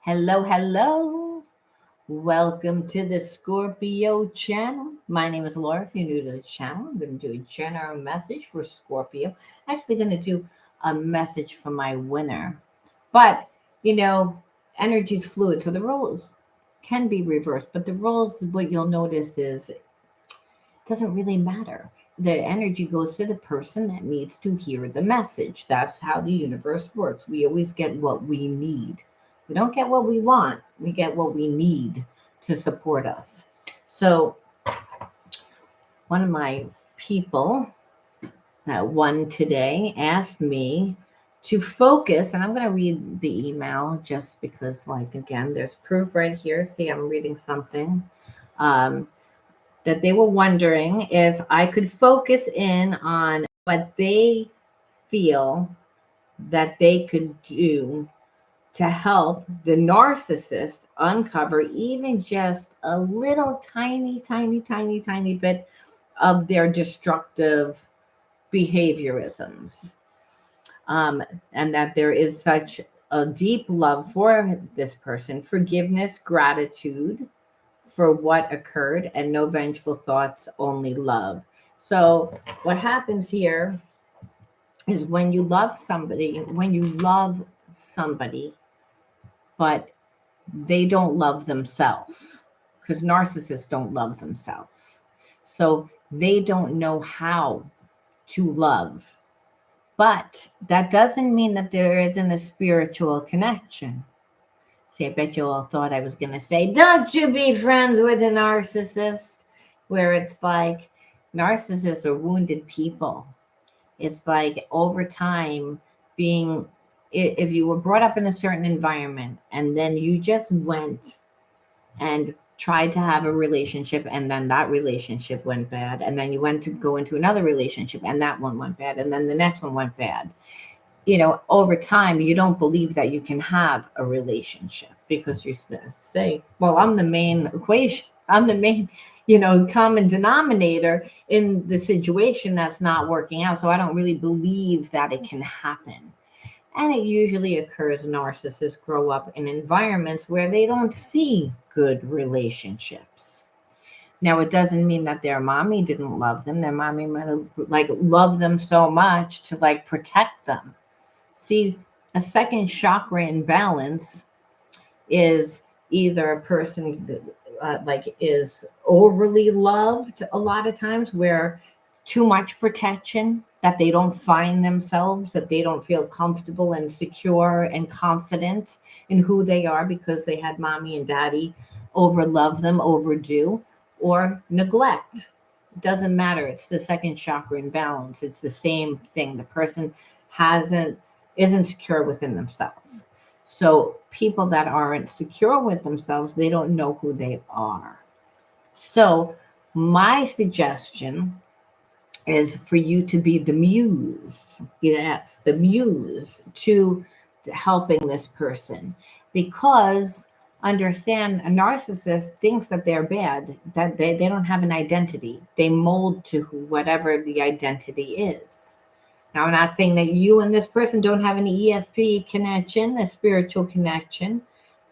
Hello, hello. Welcome to the Scorpio channel. My name is Laura. If you're new to the channel, I'm going to do a general message for Scorpio. Actually, going to do a message for my winner. But, energy is fluid, so the roles can be reversed. But the roles, what you'll notice is doesn't really matter. The energy goes to the person that needs to hear the message. That's how the universe works. We always get what we need. We don't get what we want, we get what we need to support us. So, one of my people that won today asked me to focus, and I'm going to read the email just because, again, there's proof right here. See, I'm reading something. That they were wondering if I could focus in on what they feel that they could do to help the narcissist uncover even just a little tiny bit of their destructive behaviorisms. And that there is such a deep love for this person, forgiveness, gratitude for what occurred, and no vengeful thoughts, only love. So what happens here is when you love somebody, but they don't love themselves, because narcissists don't love themselves. So they don't know how to love. But that doesn't mean that there isn't a spiritual connection. See, I bet you all thought I was going to say, don't you be friends with a narcissist? Where it's like narcissists are wounded people. It's like over time if you were brought up in a certain environment and then you just went and tried to have a relationship and then that relationship went bad. And then you went to go into another relationship and that one went bad. And then the next one went bad. Over time, you don't believe that you can have a relationship because you say, well, I'm the main equation. I'm the main, common denominator in the situation that's not working out. So I don't really believe that it can happen. And it usually occurs, narcissists grow up in environments where they don't see good relationships. Now, it doesn't mean that their mommy didn't love them. Their mommy might have loved them so much to protect them. See, a second chakra imbalance is either a person is overly loved a lot of times, where too much protection, that they don't find themselves, that they don't feel comfortable and secure and confident in who they are because they had mommy and daddy overlove them, overdo, or neglect. It doesn't matter. It's the second chakra imbalance. It's the same thing. The person isn't secure within themselves. So people that aren't secure with themselves, they don't know who they are. So my suggestion is for you to be the muse. Yes, the muse to helping this person. Because understand, a narcissist thinks that they're bad, that they don't have an identity. They mold to whatever the identity is. Now, I'm not saying that you and this person don't have an ESP connection, a spiritual connection.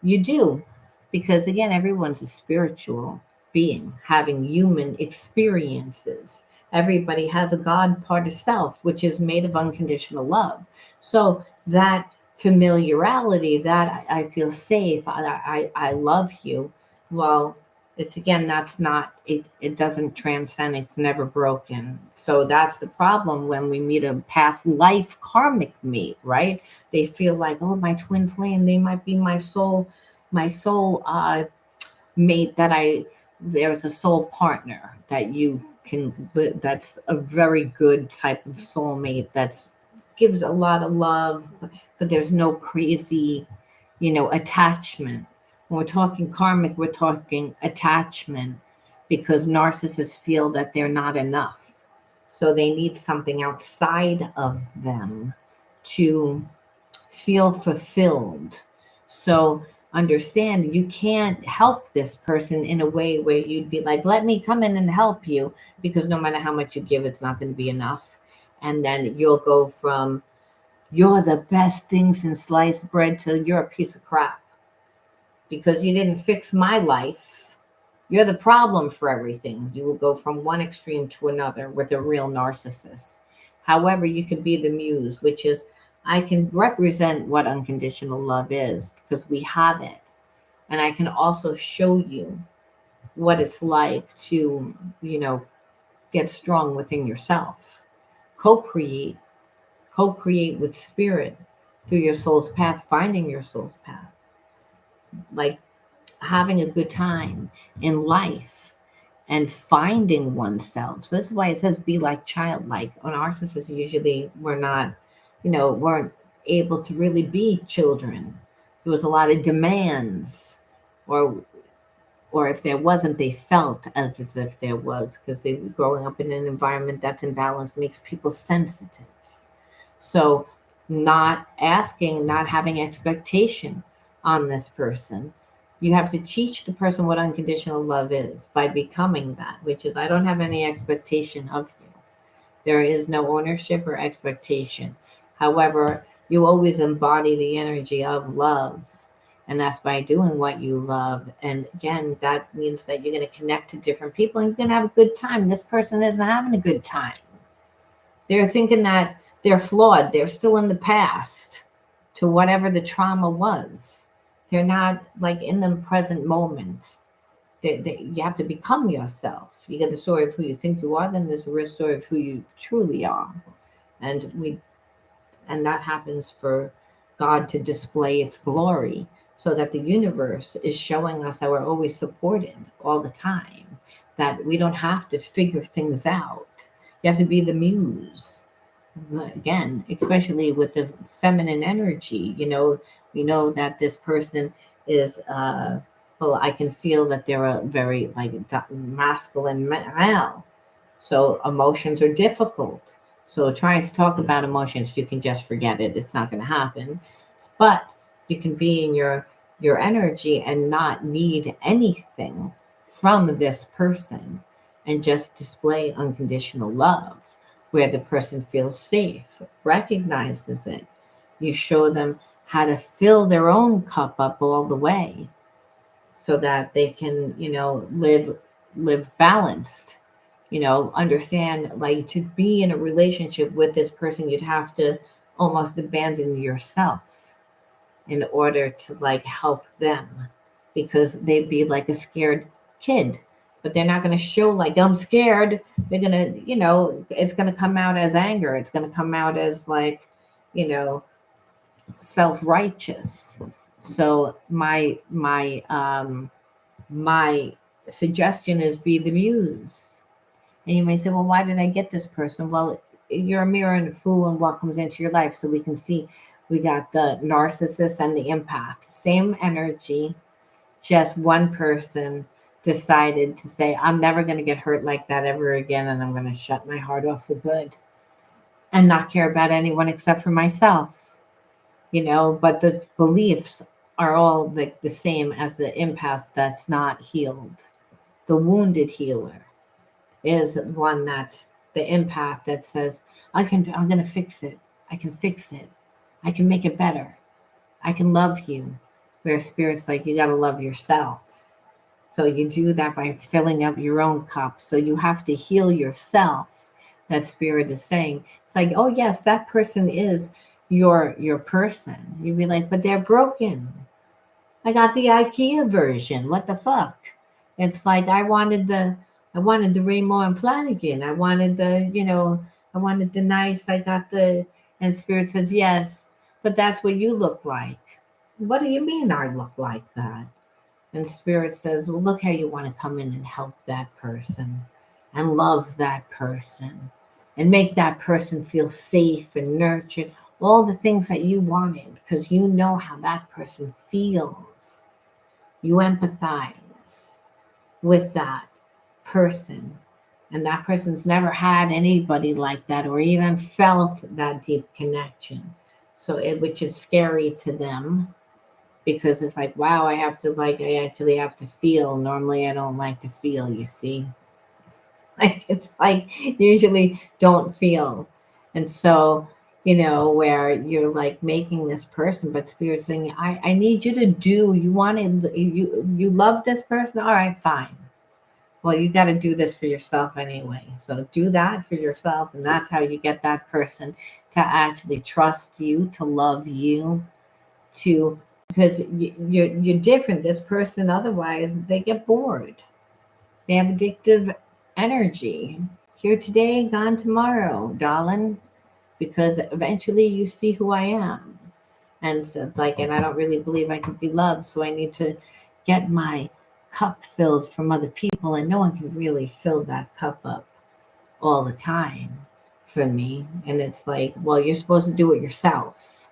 You do. Because again, everyone's a spiritual being having human experiences. Everybody has a God part of self, which is made of unconditional love. So that familiarity, that I feel safe, I love you. Well, it's again, that's not, it doesn't transcend, it's never broken. So that's the problem when we meet a past life karmic mate, right? They feel like, oh, my twin flame, they might be my soul mate, there's a soul partner that you can, that's a very good type of soulmate that gives a lot of love, but there's no crazy, attachment. When we're talking karmic, we're talking attachment, because narcissists feel that they're not enough. So they need something outside of them to feel fulfilled. So understand, you can't help this person in a way where you'd be like, let me come in and help you, because no matter how much you give, it's not going to be enough. And then you'll go from, you're the best thing since sliced bread, to you're a piece of crap. because you didn't fix my life. You're the problem for everything. You will go from one extreme to another with a real narcissist. However, you could be the muse, which is I can represent what unconditional love is because we have it. And I can also show you what it's like to, get strong within yourself. Co-create, co-create with spirit through your soul's path, finding your soul's path. Like having a good time in life and finding oneself. So this is why it says be like childlike. On narcissists, usually we're not, weren't able to really be children. There was a lot of demands, or if there wasn't, they felt as if there was, because they were growing up in an environment that's imbalanced makes people sensitive. So not asking, not having expectation on this person. You have to teach the person what unconditional love is by becoming that, which is I don't have any expectation of you. There is no ownership or expectation. However, you always embody the energy of love. And that's by doing what you love. And again, that means that you're going to connect to different people and you're going to have a good time. This person isn't having a good time. They're thinking that they're flawed. They're still in the past to whatever the trauma was. They're not like in the present moment. You have to become yourself. You get the story of who you think you are, then there's a real story of who you truly are. And that happens for God to display its glory so that the universe is showing us that we're always supported all the time, that we don't have to figure things out. You have to be the muse. Again, especially with the feminine energy, we know that this person is, I can feel that they're a very masculine male. So emotions are difficult. So trying to talk about emotions, you can just forget it. It's not going to happen. But you can be in your energy and not need anything from this person and just display unconditional love where the person feels safe, recognizes it. You show them how to fill their own cup up all the way so that they can, live balanced. Understand, like, to be in a relationship with this person, you'd have to almost abandon yourself in order to help them, because they'd be like a scared kid, but they're not going to show like I'm scared. They're going to, it's going to come out as anger. It's going to come out as self-righteous. So my suggestion is be the muse. And you may say, well, why did I get this person? Well, you're a mirror and a fool and what comes into your life. So we can see we got the narcissist and the empath. Same energy, just one person decided to say, I'm never going to get hurt like that ever again. And I'm going to shut my heart off for good and not care about anyone except for myself. But the beliefs are all the same as the empath that's not healed. The wounded healer is one that's the empath that says, I'm going to fix it. I can fix it. I can make it better. I can love you. Where spirit's like, you got to love yourself. So you do that by filling up your own cup. So you have to heal yourself. That spirit is saying, it's like, oh yes, that person is your person. You'd be like, but they're broken. I got the IKEA version. What the fuck? It's like, I wanted the Raymo and Flanagan. I wanted the nice, and spirit says, yes, but that's what you look like. What do you mean I look like that? And spirit says, well, look how you want to come in and help that person and love that person and make that person feel safe and nurtured. All the things that you wanted, because you know how that person feels. You empathize with that person. And that person's never had anybody like that or even felt that deep connection. So which is scary to them, because it's like, wow, I actually have to feel. Normally I don't like to feel, you see. It's like usually don't feel. And so where you're like making this person, but Spirit's saying, I need you to do, you love this person. All right, fine. Well, you got to do this for yourself anyway. So do that for yourself. And that's how you get that person to actually trust you, to love you, to, because you're different. This person, otherwise, they get bored. They have addictive energy. Here today, gone tomorrow, darling, because eventually you see who I am. And so, like, and I don't really believe I can be loved. So I need to get my cup filled from other people. And no one can really fill that cup up all the time for me. And it's like, well, you're supposed to do it yourself.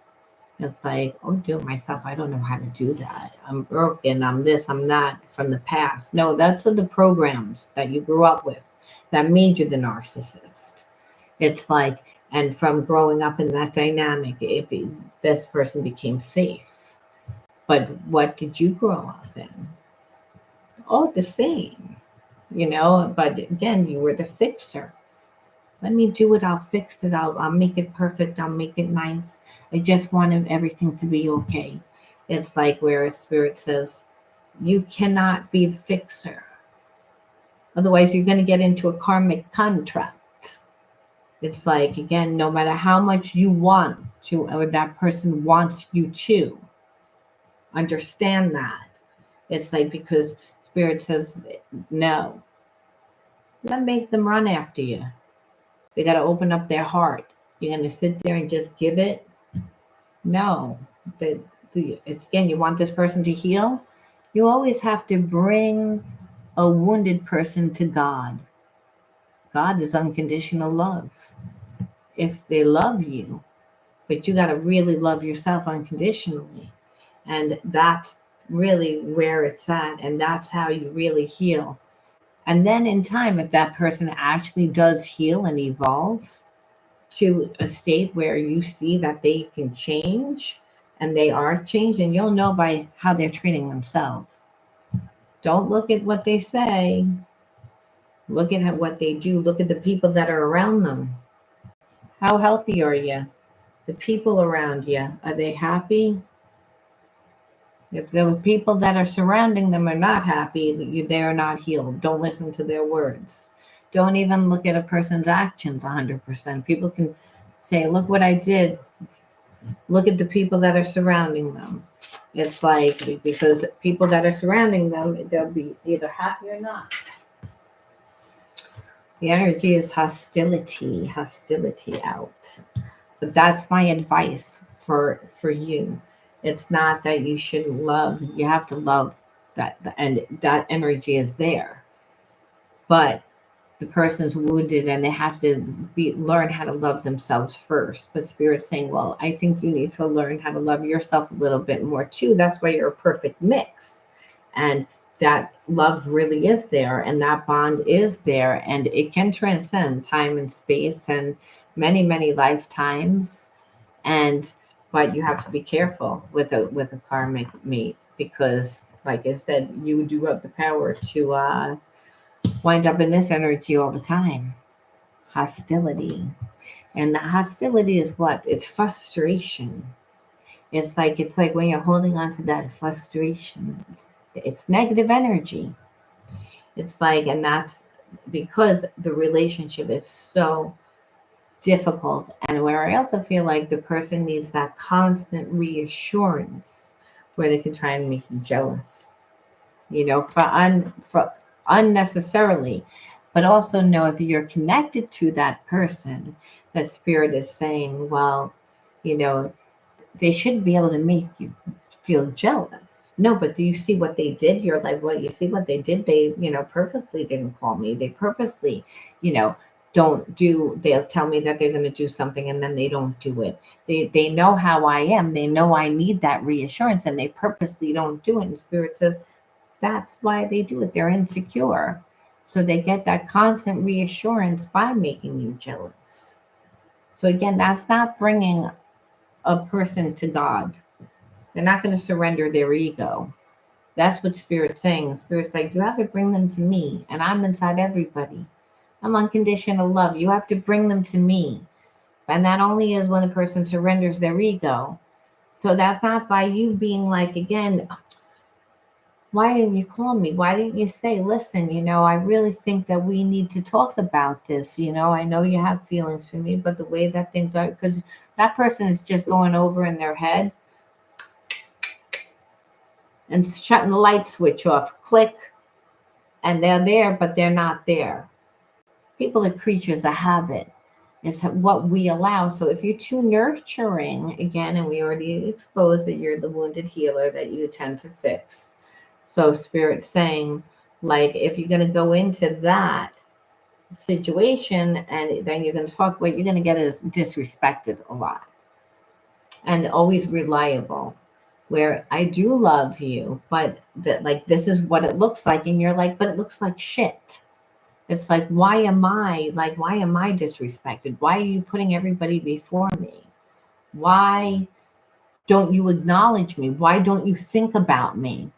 It's like, oh, do it myself. I don't know how to do that. I'm broken. I'm this, I'm that from the past. No, that's the programs that you grew up with that made you the narcissist. It's like, and from growing up in that dynamic, this person became safe. But what did you grow up in? Oh, the same, But again, you were the fixer. Let me do it. I'll fix it. I'll make it perfect. I'll make it nice. I just wanted everything to be okay. It's like where a Spirit says, you cannot be the fixer. Otherwise, you're going to get into a karmic contract. It's like, again, no matter how much you want to, or that person wants you to, understand that. It's like, because Spirit says, no. Don't make them run after you. They got to open up their heart. You're going to sit there and just give it? No. It's, again, you want this person to heal? You always have to bring a wounded person to God. God is unconditional love. If they love you, but you got to really love yourself unconditionally. And that's really where it's at. And that's how you really heal. And then in time, if that person actually does heal and evolve to a state where you see that they can change and they are changed, and you'll know by how they're treating themselves. Don't look at what they say. Look at what they do. Look at the people that are around them. How healthy are you? The people around you, are they happy? If the people that are surrounding them are not happy, they are not healed. Don't listen to their words. Don't even look at a person's actions 100%. People can say, look what I did. Look at the people that are surrounding them. It's like, because people that are surrounding them, they'll be either happy or not. The energy is hostility out. But that's my advice for you. It's not that you shouldn't love. You have to love that, and that energy is there. But the person's wounded, and they have to learn how to love themselves first. But Spirit's saying, well, I think you need to learn how to love yourself a little bit more too. That's why you're a perfect mix. And that love really is there, and that bond is there, and it can transcend time and space and many, many lifetimes. But you have to be careful with a karmic mate, because, like I said, you do have the power to wind up in this energy all the time. Hostility. And the hostility is what? It's frustration. It's like when you're holding on to that frustration. It's negative energy. It's like, and that's because the relationship is so difficult, and where I also feel like the person needs that constant reassurance where they can try and make you jealous, for unnecessarily, but also know if you're connected to that person, that Spirit is saying, well, they should be able to make you feel jealous. No, but do you see what they did? You're like, well, you see what they did? They, purposely didn't call me. They purposely, don't do, they'll tell me that they're going to do something and then they don't do it. They know how I am. They know I need that reassurance, and they purposely don't do it. And Spirit says, that's why they do it. They're insecure. So they get that constant reassurance by making you jealous. So again, that's not bringing a person to God. They're not going to surrender their ego. That's what Spirit's saying. Spirit's like, you have to bring them to me, and I'm inside everybody. I'm unconditional love. You have to bring them to me. And that only is when the person surrenders their ego. So that's not by you being like, again, why didn't you call me? Why didn't you say, listen, I really think that we need to talk about this. I know you have feelings for me, but the way that things are, because that person is just going over in their head and shutting the light switch off, click, and they're there, but they're not there. People are creatures of habit. It's what we allow. So if you're too nurturing, again, and we already exposed that you're the wounded healer that you tend to fix. So Spirit's saying, like, if you're going to go into that situation and then you're going to talk, what you're going to get is disrespected a lot and always reliable. Where I do love you, but that, like, this is what it looks like. And you're like, but it looks like shit. It's like, why am I disrespected? Why are you putting everybody before me? Why don't you acknowledge me? Why don't you think about me?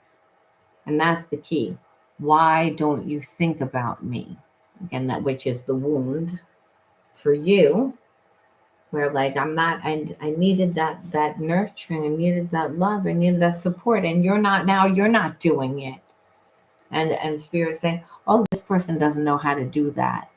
And that's the key. Why don't you think about me? Again, that which is the wound for you, where like I needed that nurturing, I needed that love, I needed that support, and you're not doing it. And Spirit saying, oh, this person doesn't know how to do that.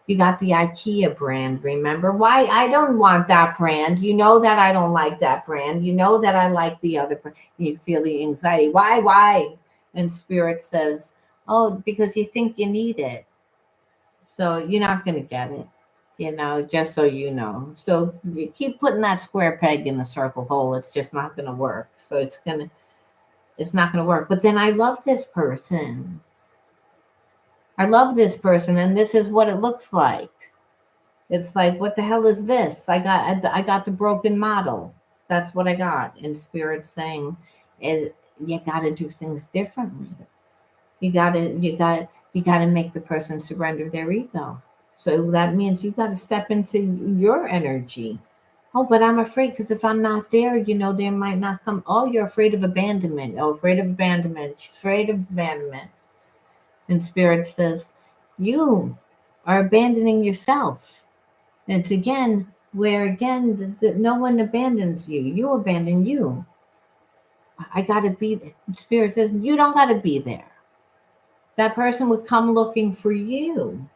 You got the IKEA brand, remember? Why? I don't want that brand. You know that I don't like that brand. You know that I like the other brand. You feel the anxiety. Why? And Spirit says, oh, because you think you need it. So you're not going to get it, just so you know. So you keep putting that square peg in the circle hole. It's just not going to work. So it's not going to work. But then I love this person. And this is what it looks like. It's like, what the hell is this? I got the broken model. That's what I got. And Spirit's saying, you got to do things differently. You got to make the person surrender their ego. So that means you got to step into your energy. Oh, but I'm afraid because if I'm not there, they might not come. Oh, you're afraid of abandonment. Oh, afraid of abandonment. She's afraid of abandonment. And Spirit says, you are abandoning yourself. And it's again, where again, no one abandons you. You abandon you. I got to be there. Spirit says, you don't got to be there. That person would come looking for you.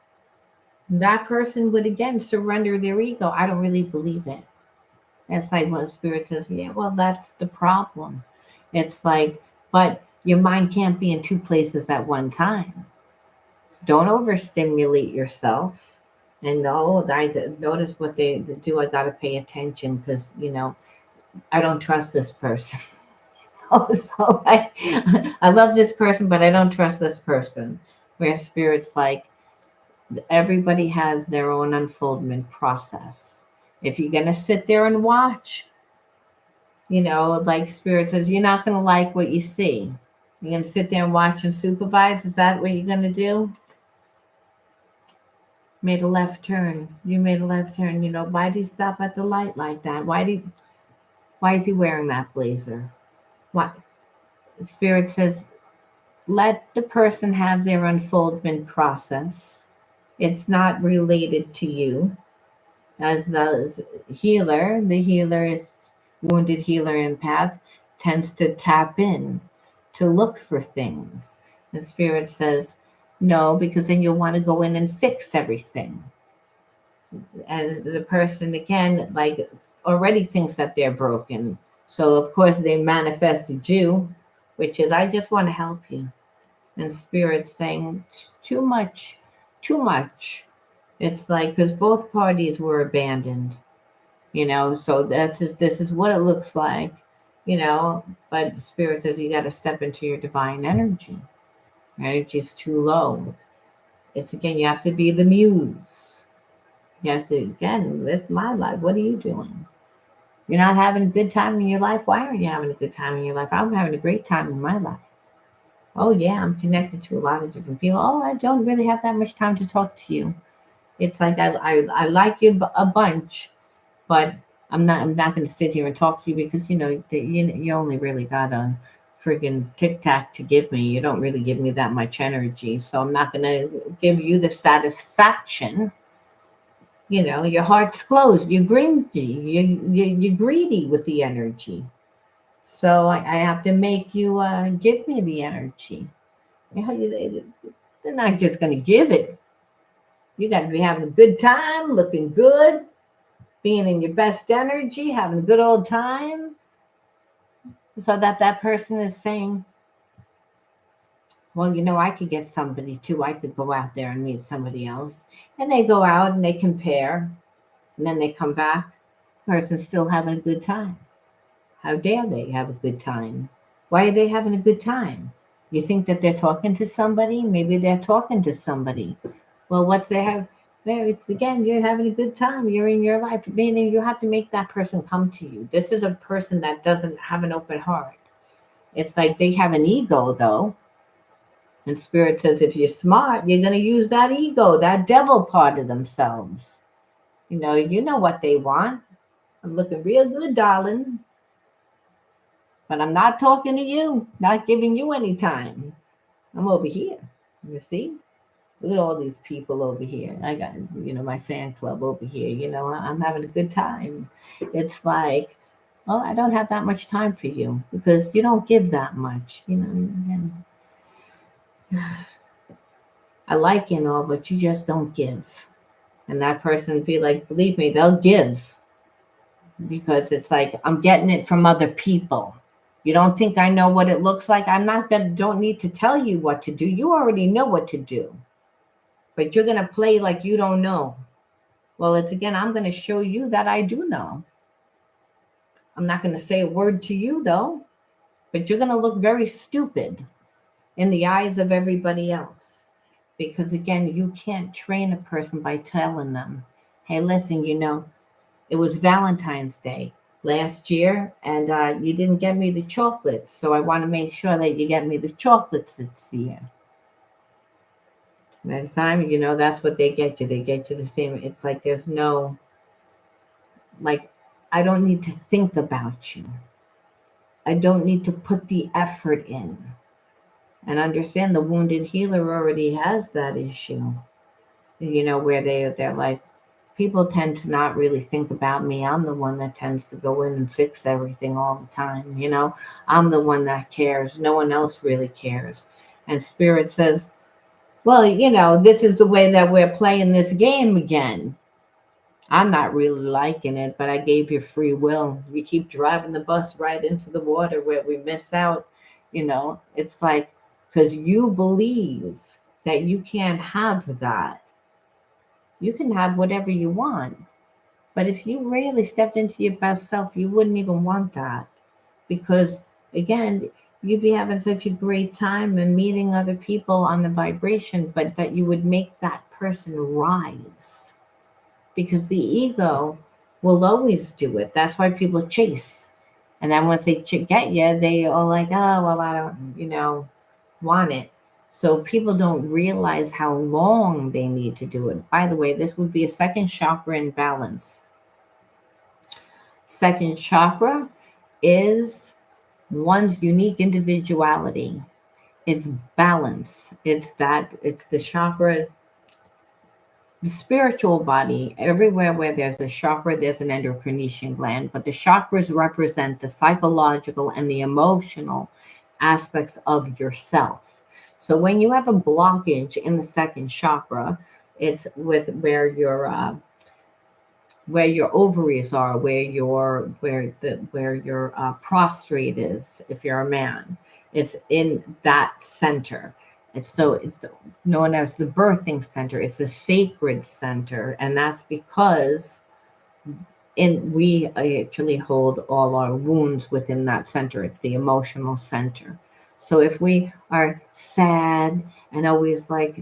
That person would again surrender their ego. I don't really believe it. It's like what Spirit says, yeah, well, that's the problem. It's like, but your mind can't be in two places at one time. So don't overstimulate yourself. And notice what they do. I got to pay attention because, I don't trust this person. So I love this person, but I don't trust this person. Where Spirit's like, everybody has their own unfoldment process. If you're going to sit there and watch, like Spirit says, you're not going to like what you see. You're going to sit there and watch and supervise. Is that what you're going to do? Made a left turn. You made a left turn. Why did he stop at the light like that? Why is he wearing that blazer? Why? Spirit says, let the person have their unfoldment process. It's not related to you. As the healer is wounded healer empath, tends to tap in to look for things. The Spirit says, no, because then you'll want to go in and fix everything. And the person, again, like already thinks that they're broken. So, of course, they manifested you, which is, I just want to help you. And Spirit's saying, too much. It's like, because both parties were abandoned, so this is what it looks like, but the Spirit says you got to step into your divine energy. Your energy is too low. It's again, you have to be the muse. You have to, again, live my life. What are you doing? You're not having a good time in your life? Why aren't you having a good time in your life? I'm having a great time in my life. Oh, yeah, I'm connected to a lot of different people. Oh, I don't really have that much time to talk to you. It's like I like you a bunch, but I'm not going to sit here and talk to you because, you only really got a friggin' tic tac to give me. You don't really give me that much energy. So I'm not going to give you the satisfaction Your heart's closed. You're you're greedy with the energy. So I have to make you give me the energy. They're not just going to give it. You got to be having a good time, looking good, being in your best energy, having a good old time, so that person is saying, well, I could get somebody too. I could go out there and meet somebody else. And they go out and they compare, and then they come back. Person's still having a good time. How dare they have a good time? Why are they having a good time? You think that they're talking to somebody? Maybe they're talking to somebody. Well, what's they have? Well, it's again, you're having a good time. You're in your life. Meaning you have to make that person come to you. This is a person that doesn't have an open heart. It's like they have an ego, though. And Spirit says, if you're smart, you're going to use that ego, that devil part of themselves. You know what they want. I'm looking real good, darling. But I'm not talking to you, not giving you any time. I'm over here. You see? Look at all these people over here. I got, my fan club over here. I'm having a good time. It's like, well, I don't have that much time for you because you don't give that much. I like you and all, but you just don't give. And that person be like, believe me, they'll give because it's like, I'm getting it from other people. You don't think I know what it looks like? Don't need to tell you what to do. You already know what to do. But you're going to play like you don't know. Well, I'm going to show you that I do know. I'm not going to say a word to you, though. But you're going to look very stupid in the eyes of everybody else. Because, again, you can't train a person by telling them, hey, listen, it was Valentine's Day last year, and you didn't get me the chocolates. So I want to make sure that you get me the chocolates this year. Next time, that's what they get you. They get you the same. It's like there's no, like, I don't need to think about you. I don't need to put the effort in. And understand the wounded healer already has that issue. Where they're like, people tend to not really think about me. I'm the one that tends to go in and fix everything all the time. I'm the one that cares. No one else really cares. And Spirit says, well, this is the way that we're playing this game again. I'm not really liking it, but I gave you free will. You keep driving the bus right into the water where we miss out. It's like, because you believe that you can't have that. You can have whatever you want. But if you really stepped into your best self, you wouldn't even want that. Because, again, you'd be having such a great time and meeting other people on the vibration, but that you would make that person rise. Because the ego will always do it. That's why people chase. And then once they get you, they are like, oh, well, I don't, want it. So people don't realize how long they need to do it. By the way, this would be a second chakra in balance. Second chakra is one's unique individuality. It's balance. It's the chakra, the spiritual body. Everywhere where there's a chakra, there's an endocrine gland. But the chakras represent the psychological and the emotional aspects of yourself. So when you have a blockage in the second chakra, it's with where your ovaries are, where your prostrate is, if you're a man. It's in that center. It's known as the birthing center. It's the sacred center, and that's because we actually hold all our wounds within that center. It's the emotional center. So if we are sad and always have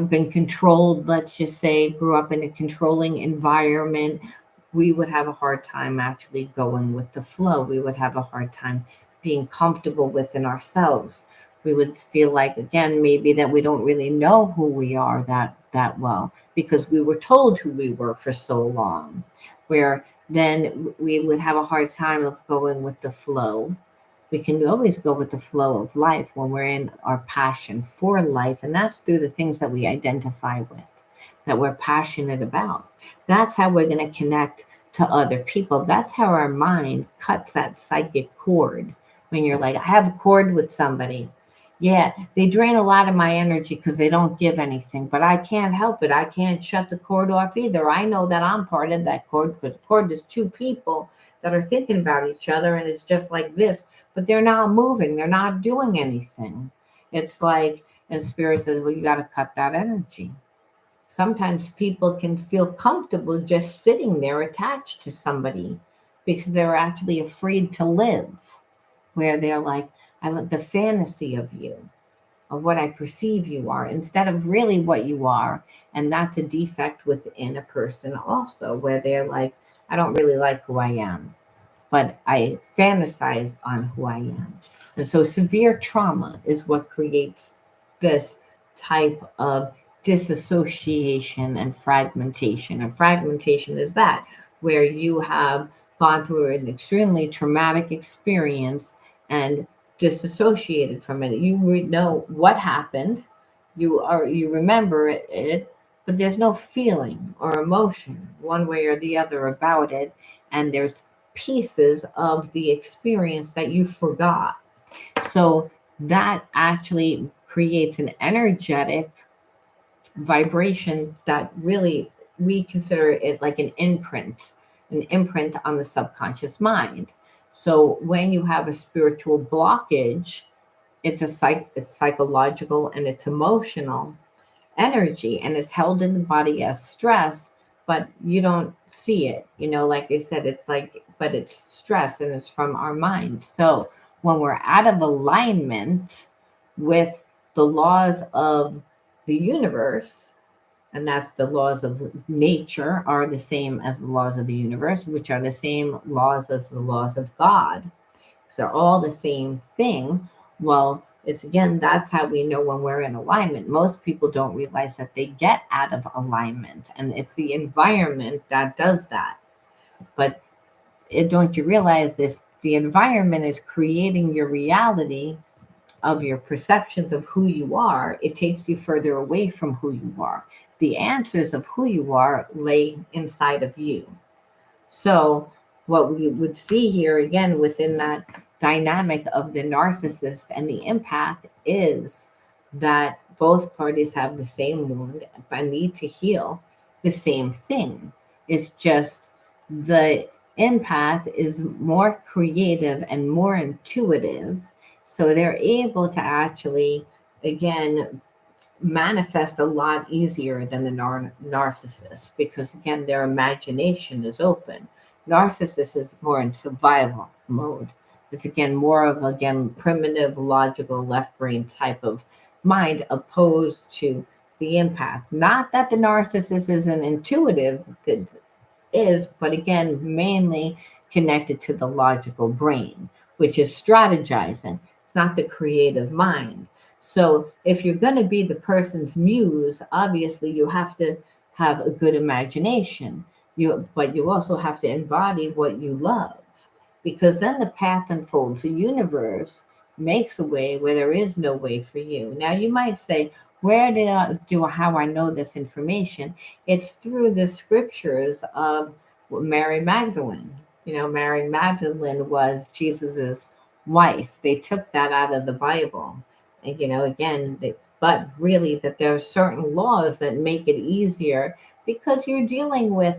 been controlled, let's just say grew up in a controlling environment, we would have a hard time actually going with the flow. We would have a hard time being comfortable within ourselves. We would feel like, again, maybe that we don't really know who we are that well because we were told who we were for so long, where then we would have a hard time of going with the flow. We can always go with the flow of life when we're in our passion for life, and that's through the things that we identify with. that we're passionate about. That's how we're going to connect to other people. That's how our mind cuts that psychic cord. When you're like, I have a cord with somebody. Yeah, they drain a lot of my energy because they don't give anything, but I can't help it. I can't shut the cord off either. I know that I'm part of that cord because the cord is two people that are thinking about each other, and it's just like this, but they're not moving. They're not doing anything. It's like, and Spirit says, well, you got to cut that energy. Sometimes people can feel comfortable just sitting there attached to somebody because they're actually afraid to live, where they're like, I want the fantasy of you, of what I perceive you are, instead of really what you are. And that's a defect within a person also, where they're like, I don't really like who I am, but I fantasize on who I am. And so severe trauma is what creates this type of disassociation and fragmentation. And fragmentation is that, where you have gone through an extremely traumatic experience and disassociated from it. You know what happened, you remember it, but there's no feeling or emotion one way or the other about it, and there's pieces of the experience that you forgot. So that actually creates an energetic vibration that really, we consider it like an imprint on the subconscious mind. So when you have a spiritual blockage, it's psychological and it's emotional energy, and it's held in the body as stress, but you don't see it. Like I said, it's like, but it's stress and it's from our mind. So when we're out of alignment with the laws of the universe, and that's the laws of nature are the same as the laws of the universe, which are the same laws as the laws of God. So they're all the same thing. Well, it's again, that's how we know when we're in alignment. Most people don't realize that they get out of alignment, and it's the environment that does that. But don't you realize, if the environment is creating your reality of your perceptions of who you are, it takes you further away from who you are. The answers of who you are lay inside of you. So what we would see here again within that dynamic of the narcissist and the empath is that both parties have the same wound and need to heal the same thing. It's just the empath is more creative and more intuitive. So they're able to actually, again, manifest a lot easier than the narcissist, because again, their imagination is open. Narcissist is more in survival mode. It's again more of, again, primitive logical left brain type of mind, opposed to the empath. Not that the narcissist isn't intuitive, it is, but again, mainly connected to the logical brain, which is strategizing. It's not the creative mind. So if you're going to be the person's muse, obviously you have to have a good imagination. But you also have to embody what you love, because then the path unfolds. The universe makes a way where there is no way for you. Now you might say, where did I do how I know this information? It's through the scriptures of Mary Magdalene. Mary Magdalene was Jesus's wife. They took that out of the Bible. And, again, but really that there are certain laws that make it easier, because you're dealing with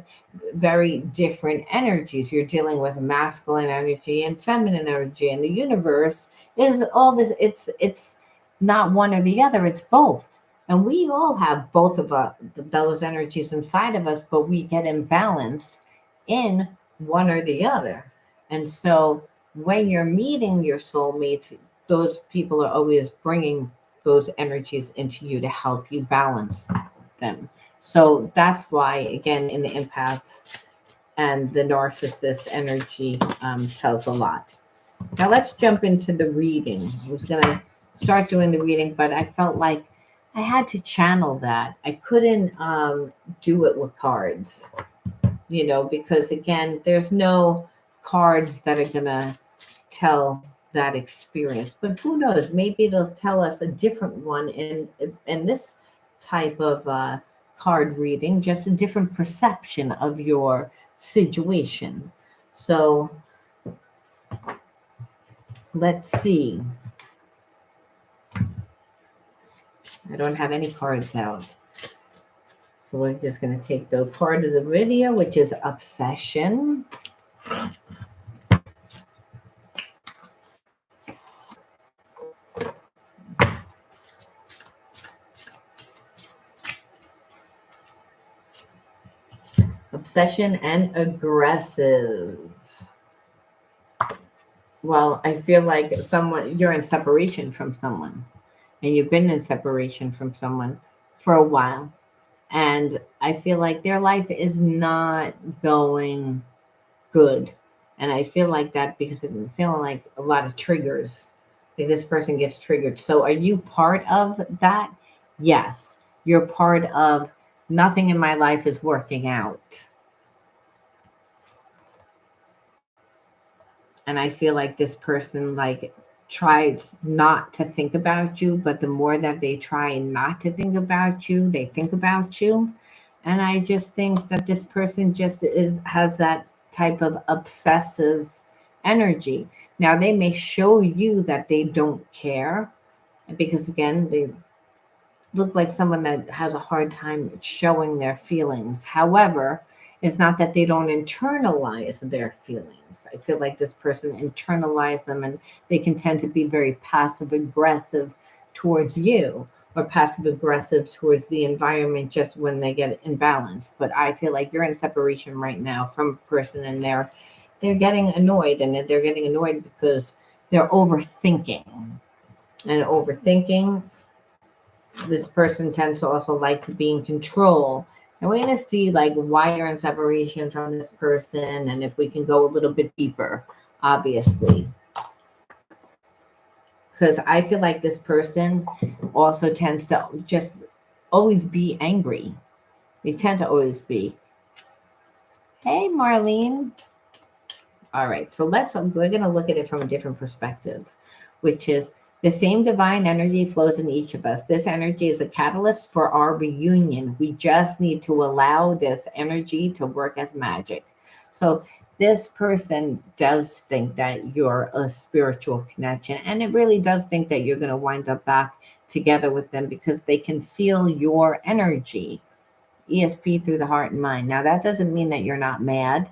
very different energies. You're dealing with masculine energy and feminine energy, and the universe is all this. It's not one or the other. It's both, and we all have both of those energies inside of us, but we get imbalanced in one or the other. And so when you're meeting your soulmates, those people are always bringing those energies into you to help you balance them. So that's why, again, in the empath and the narcissist energy tells a lot. Now let's jump into the reading. I was going to start doing the reading, but I felt like I had to channel that. I couldn't do it with cards, because again, there's no cards that are going to tell that experience. But who knows? Maybe it'll tell us a different one in this type of card reading, just a different perception of your situation. So let's see. I don't have any cards out. So we're just going to take the part of the video, which is obsession. Obsession and aggressive. Well, I feel like you're in separation from someone, and you've been in separation from someone for a while. And I feel like their life is not going good. And I feel like that because I'm feeling like a lot of triggers. Like this person gets triggered. So are you part of that? Yes. You're part of nothing in my life is working out. And I feel like this person like tried not to think about you, but the more that they try not to think about you, they think about you. And I just think that this person just has that type of obsessive energy. Now they may show you that they don't care because again, they look like someone that has a hard time showing their feelings. However, it's not that they don't internalize their feelings. I feel like this person internalizes them and they can tend to be very passive aggressive towards you or passive aggressive towards the environment just when they get imbalanced. But I feel like you're in separation right now from a person and they're getting annoyed, and they're getting annoyed because they're overthinking. And overthinking, this person tends to also like to be in control. And we're going to see like why you're in separation from this person and if we can go a little bit deeper, obviously. Because I feel like this person also tends to just always be angry. They tend to always be. Hey, Marlene. All right, so we're going to look at it from a different perspective, which is the same divine energy flows in each of us. This energy is a catalyst for our reunion. We just need to allow this energy to work as magic. So this person does think that you're a spiritual connection, and it really does think that you're going to wind up back together with them because they can feel your energy. ESP through the heart and mind. Now, that doesn't mean that you're not mad,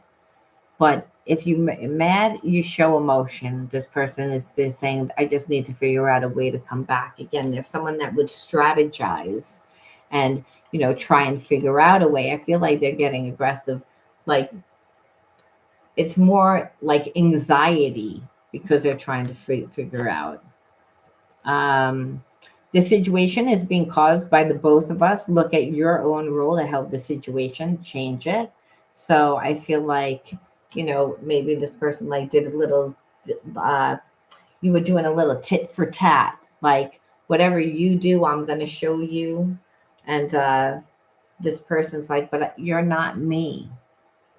but if you're mad, you show emotion. This person is just saying, I just need to figure out a way to come back. Again, there's someone that would strategize and, try and figure out a way. I feel like they're getting aggressive. Like, it's more like anxiety because they're trying to figure out. The situation is being caused by the both of us. Look at your own role to help the situation, change it. So I feel like, maybe this person like did a little, you were doing a little tit for tat, like whatever you do, I'm going to show you. And this person's like, but you're not me.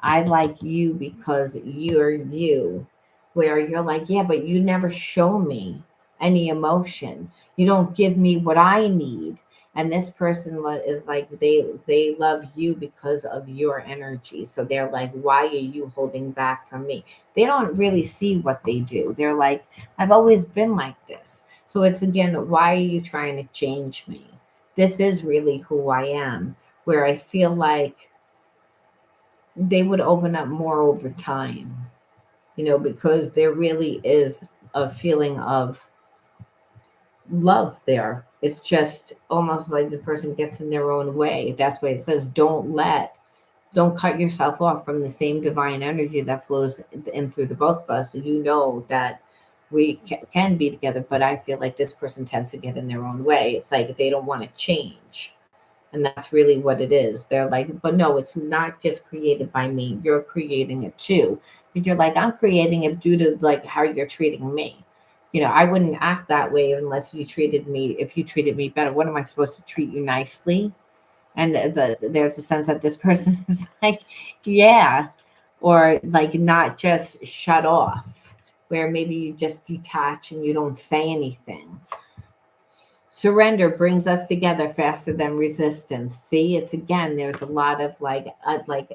I like you because you're you. Where you're like, yeah, but you never show me any emotion. You don't give me what I need. And this person is like, they love you because of your energy. So they're like, why are you holding back from me? They don't really see what they do. They're like, I've always been like this. So it's again, why are you trying to change me? This is really who I am. Where I feel like they would open up more over time, because there really is a feeling of love there. It's just almost like the person gets in their own way. That's why it says don't cut yourself off from the same divine energy that flows in through the both of us. That we can be together, but I feel like this person tends to get in their own way. It's like they don't want to change. And that's really what it is. They're like, but no, it's not just created by me. You're creating it too. But you're like, I'm creating it due to like how you're treating me. I wouldn't act that way unless if you treated me better. What am I supposed to treat you nicely? And there's a sense that this person is like, yeah, or like not just shut off, where maybe you just detach and you don't say anything. Surrender brings us together faster than resistance. See, it's again, there's a lot of like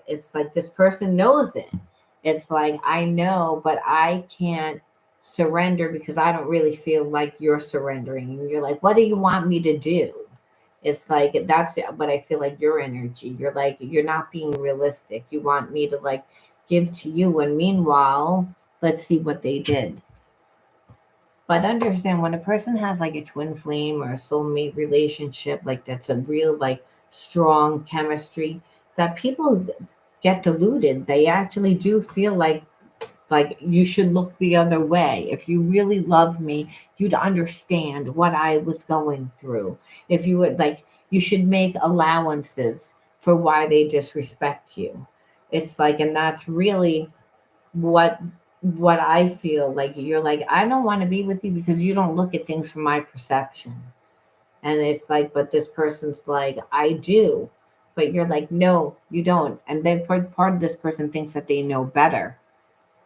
it's like this person knows it. It's like, I know, but I can't surrender because I don't really feel like you're surrendering. And you're like, what do you want me to do? It's like, that's, but I feel like your energy, you're like, you're not being realistic. You want me to like give to you. And meanwhile, let's see what they did. But understand, when a person has like a twin flame or a soulmate relationship, like that's a real like strong chemistry, that people get deluded. They actually do feel like you should look the other way. If you really love me, you'd understand what I was going through. If you would like, you should make allowances for why they disrespect you. It's like, and that's really what what I feel like. You're like, I don't want to be with you because you don't look at things from my perception. And it's like, but this person's like, I do. But you're like, no, you don't. And then part of this person thinks that they know better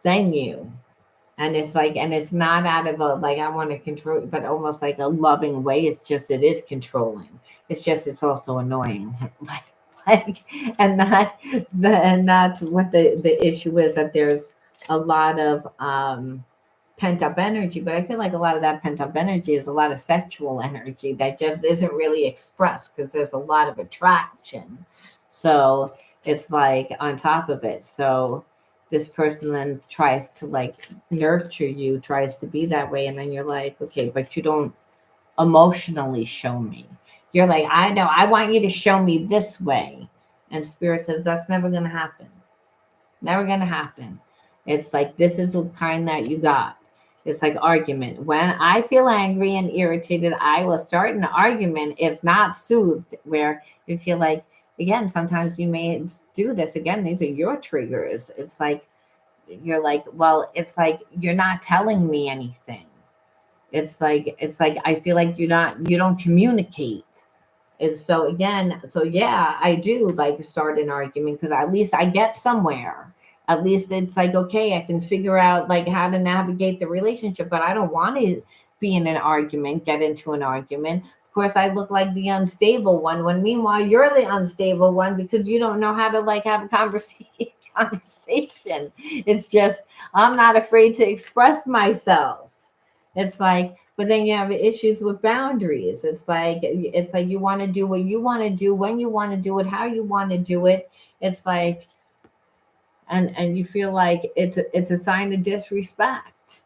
than you. And it's like, and it's not out of a like, I want to control, but almost like a loving way. It's just, it is controlling. It's just, it's also annoying. like, and that's what the issue is, that there's a lot of pent up energy. But I feel like a lot of that pent up energy is a lot of sexual energy that just isn't really expressed because there's a lot of attraction. So it's like on top of it. So this person then tries to like nurture you, tries to be that way. And then you're like, okay, but you don't emotionally show me. You're like, I know, I want you to show me this way. And spirit says, that's never going to happen. Never going to happen. It's like, this is the kind that you got. It's like argument. When I feel angry and irritated, I will start an argument, if not soothed, where you feel like, again, sometimes you may do this. Again, these are your triggers. It's like, you're like, well, it's like, you're not telling me anything. It's like I feel like you don't communicate. It's so again, so yeah, I do like start an argument because at least I get somewhere. At least it's like, okay, I can figure out like how to navigate the relationship, but I don't want to be in an argument, get into an argument. Of course, I look like the unstable one when meanwhile you're the unstable one because you don't know how to like have a conversation. It's just, I'm not afraid to express myself. It's like, but then you have issues with boundaries. It's like you want to do what you want to do, when you want to do it, how you want to do it. It's like, and you feel like it's a sign of disrespect.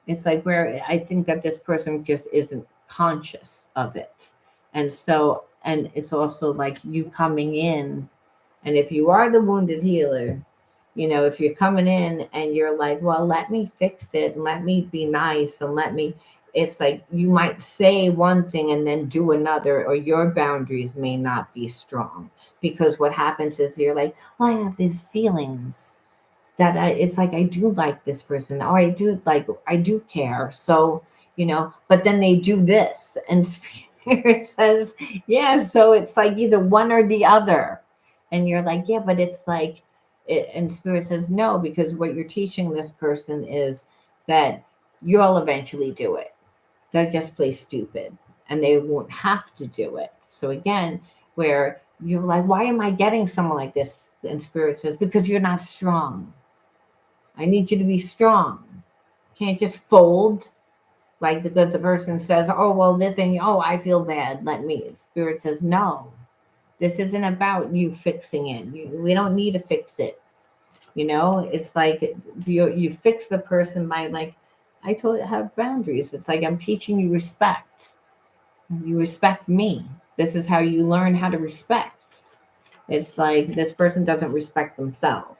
It's like, where I think that this person just isn't conscious of it. And so, and it's also like you coming in, and if you are the wounded healer, if you're coming in and you're like, well, let me fix it and let me be nice and it's like you might say one thing and then do another, or your boundaries may not be strong. Because what happens is you're like, well, I have these feelings that it's like, I do like this person, or I do care. So, but then they do this. And Spirit says, yeah, so it's like either one or the other. And you're like, yeah, but it's like, and Spirit says, no, because what you're teaching this person is that you'll eventually do it. They'll just play stupid and they won't have to do it. So again, where you're like, why am I getting someone like this? And Spirit says, because you're not strong. I need you to be strong. You can't just fold like because the person says, oh, well, this and I feel bad. Spirit says, no, this isn't about you fixing it. We don't need to fix it. It's like you fix the person by like, I told you, have boundaries. It's like, I'm teaching you respect. You respect me. This is how you learn how to respect. It's like this person doesn't respect themselves,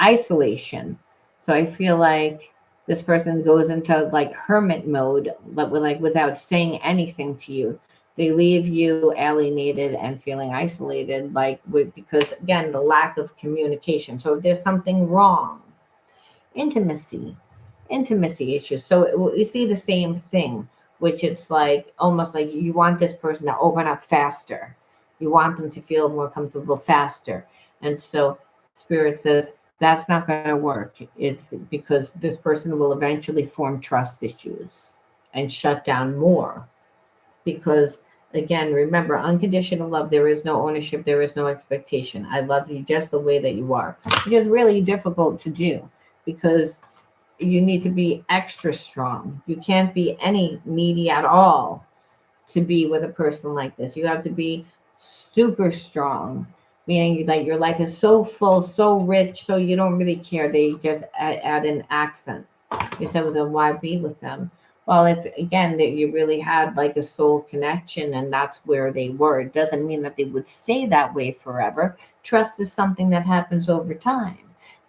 isolation. So I feel like this person goes into like hermit mode, but without saying anything to you. They leave you alienated and feeling isolated, because again, the lack of communication. So if there's something wrong, intimacy issues. So we see the same thing, which it's like almost like you want this person to open up faster. You want them to feel more comfortable faster. And so Spirit says that's not going to work. It's because this person will eventually form trust issues and shut down more. because again, remember, unconditional love, there is no ownership, there is no expectation. I love you just the way that you are, which is really difficult to do because you need to be extra strong. You can't be any needy at all to be with a person like this. You have to be super strong, meaning that your life is so full, so rich, so you don't really care. They just add an accent. You said, well, then why be with them? Well, if again that you really had like a soul connection and that's where they were, it doesn't mean that they would stay that way forever. Trust is something that happens over time.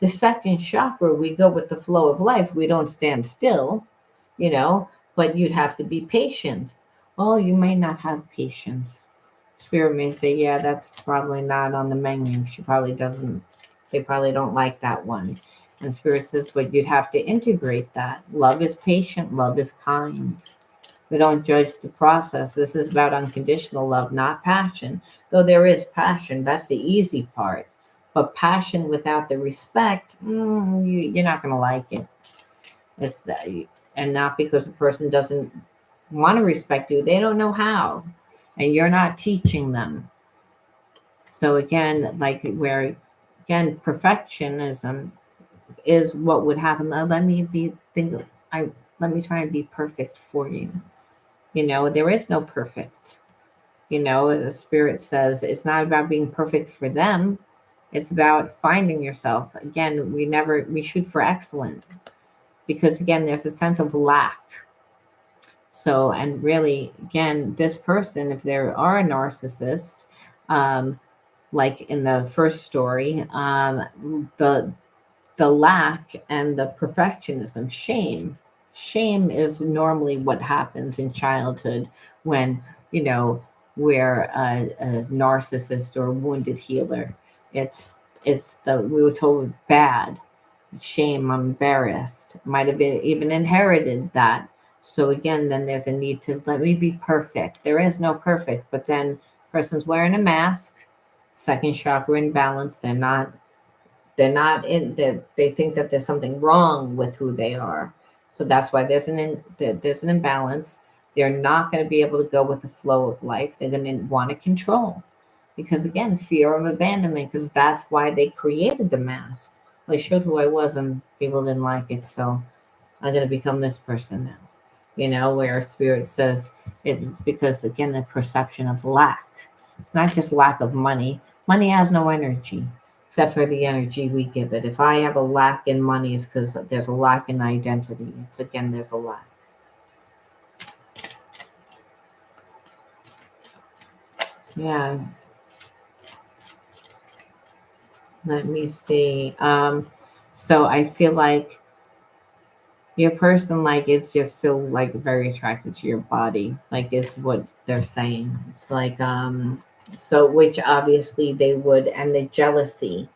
The second chakra, we go with the flow of life. We don't stand still, you know, but you'd have to be patient. Oh, you may not have patience. Spirit may say, yeah, that's probably not on the menu. She probably doesn't, they probably don't like that one. And Spirit says, but you'd have to integrate that. Love is patient, love is kind. We don't judge the process. This is about unconditional love, not passion. Though there is passion, that's the easy part. But passion without the respect, you're not going to like it. It's that, and not because the person doesn't want to respect you, they don't know how, and you're not teaching them. So again, like where again perfectionism is what would happen. Let me be think I let me try and be perfect for you. You know, there is no perfect. You know, the Spirit says it's not about being perfect for them. It's about finding yourself. Again, we shoot for excellent because again, there's a sense of lack. So, and really, again, this person, if there are a narcissist, um, like in the first story, the lack and the perfectionism, shame is normally what happens in childhood when we're a narcissist or a wounded healer. It's the we were told bad, shame, I'm embarrassed, might have been even inherited that. So again, then there's a need to let me be perfect. There is no perfect, but then person's wearing a mask, second chakra imbalance. They're not in they think that there's something wrong with who they are. So that's why there's an imbalance. They're not going to be able to go with the flow of life. They're going to want to control because again, fear of abandonment, because that's why they created the mask. Well, I showed who I was and people didn't like it, so I'm going to become this person now. Where Spirit says it's because again the perception of lack. It's not just lack of money. Money has no energy except for the energy we give it. If I have a lack in money, it's because there's a lack in identity. It's again, there's a lack. Yeah. Let me see. So I feel like your person like is just still like very attracted to your body, like is what they're saying. It's like so which obviously they would, and the jealousy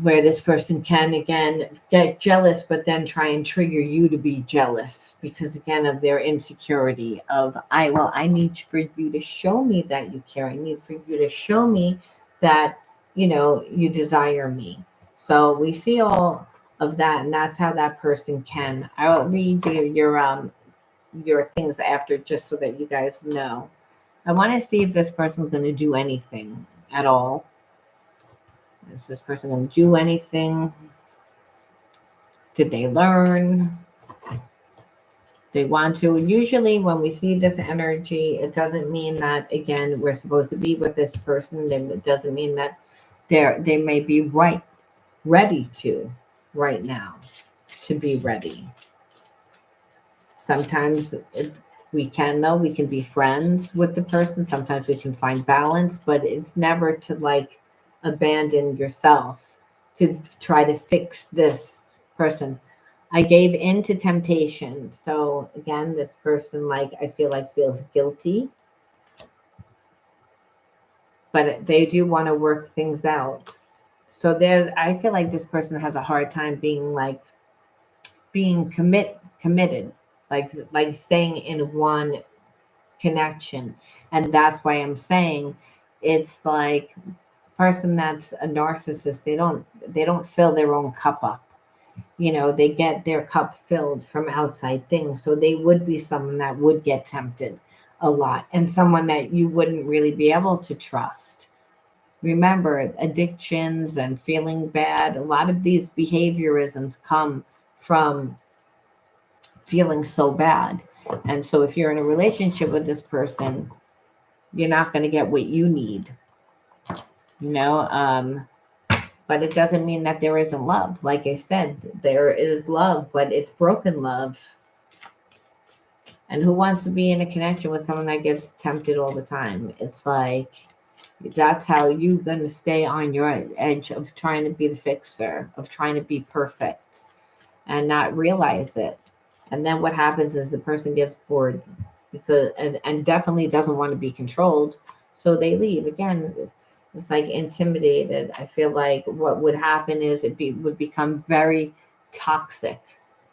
where this person can again get jealous but then try and trigger you to be jealous because again of their insecurity of I need for you to show me that you care. I need for you to show me that you desire me. So we see all of that, and that's how that person can. I'll read your things after just so that you guys know. I want to see if this person's going to do anything at all. Is this person going to do anything? Did they learn? They want to. Usually when we see this energy, it doesn't mean that, again, we're supposed to be with this person. It doesn't mean that they may be ready to right now to be ready. Sometimes we can be friends with the person. Sometimes we can find balance, but it's never to like abandon yourself to try to fix this person. I gave in to temptation. So again, this person, like, I feel like feels guilty, but they do want to work things out. So I feel like this person has a hard time being committed, like staying in one connection. And that's why I'm saying it's like person that's a narcissist, they don't fill their own cup up. they get their cup filled from outside things. So they would be someone that would get tempted a lot, and someone that you wouldn't really be able to trust. Remember, addictions and feeling bad, a lot of these behaviorisms come from feeling so bad. And so if you're in a relationship with this person, you're not going to get what you need, you know. But it doesn't mean that there isn't love. Like I said, there is love, but it's broken love. And who wants to be in a connection with someone that gets tempted all the time? It's like, that's how you're going to stay on your edge of trying to be the fixer, of trying to be perfect and not realize it. And then what happens is the person gets bored because and definitely doesn't want to be controlled. So they leave. Again, it's like intimidated. I feel like what would happen is would become very toxic,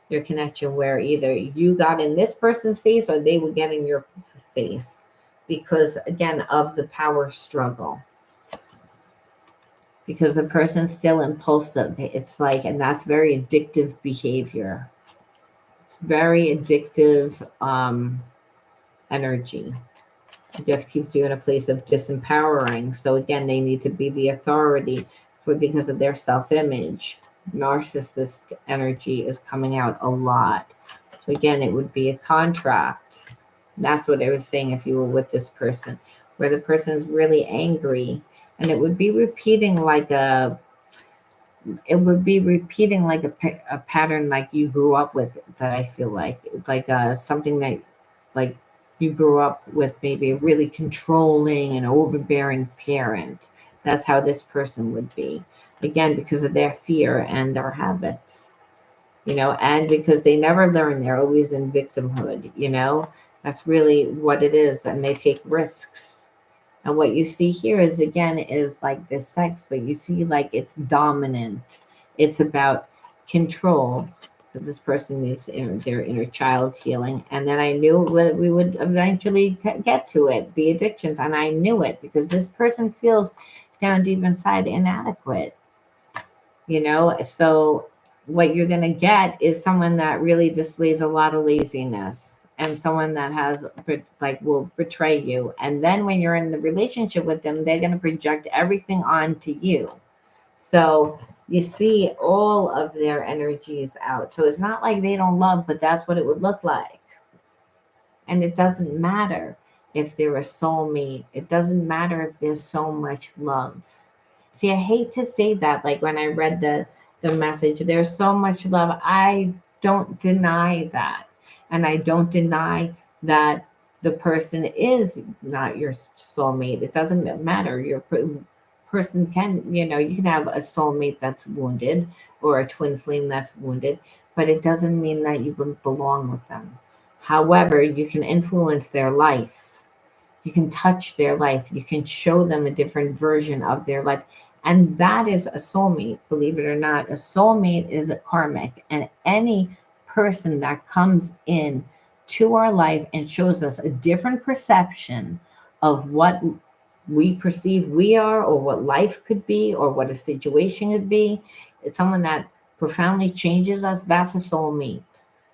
your connection, where either you got in this person's face or they would get in your face because, again, of the power struggle. Because the person's still impulsive. It's like, and that's very addictive behavior. It's very addictive energy. It just keeps you in a place of disempowering. So again, they need to be the authority because of their self-image. Narcissist energy is coming out a lot. So again, it would be a contract. That's what I was saying if you were with this person, where the person is really angry, and it would be repeating like a pattern like you grew up with, that I feel like something that like you grew up with, maybe a really controlling and overbearing parent. That's how this person would be, again, because of their fear and their habits, and because they never learn, they're always in victimhood. That's really what it is, and they take risks. And what you see here is, again, is like the sex, but you see like it's dominant. It's about control, because this person needs their inner child healing. And then I knew we would eventually get to it, the addictions. And I knew it because this person feels down deep inside inadequate, So what you're going to get is someone that really displays a lot of laziness, and someone that will betray you. And then when you're in the relationship with them, they're going to project everything onto you. So you see all of their energies out. So it's not like they don't love, but that's what it would look like. And it doesn't matter if they're a soulmate. It doesn't matter if there's so much love. See, I hate to say that. Like when I read the message, there's so much love. I don't deny that. And I don't deny that the person is not your soulmate. It doesn't matter. Your person can, you can have a soulmate that's wounded or a twin flame that's wounded, but it doesn't mean that you belong with them. However, you can influence their life. You can touch their life. You can show them a different version of their life. And that is a soulmate, believe it or not. A soulmate is a karmic. And any person that comes in to our life and shows us a different perception of what we perceive we are, or what life could be, or what a situation could be, it's someone that profoundly changes us. That's a soulmate,